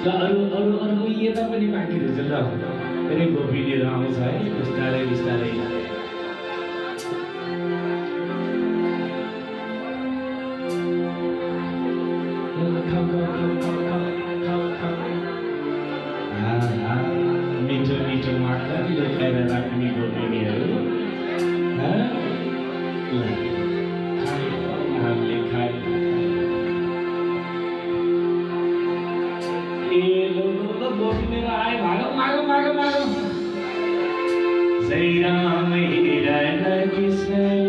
ल अरू यता पनि बाँकी रहेछ ल फेरि गोपी लिएर आउँछ है बिस्तारै बिस्तारै मिठो मिठो माटन लुकाएर राख्ने गोपिनीहरू गोपिनीहरू आए भागो मागो मागो मागो जय राम कृष्ण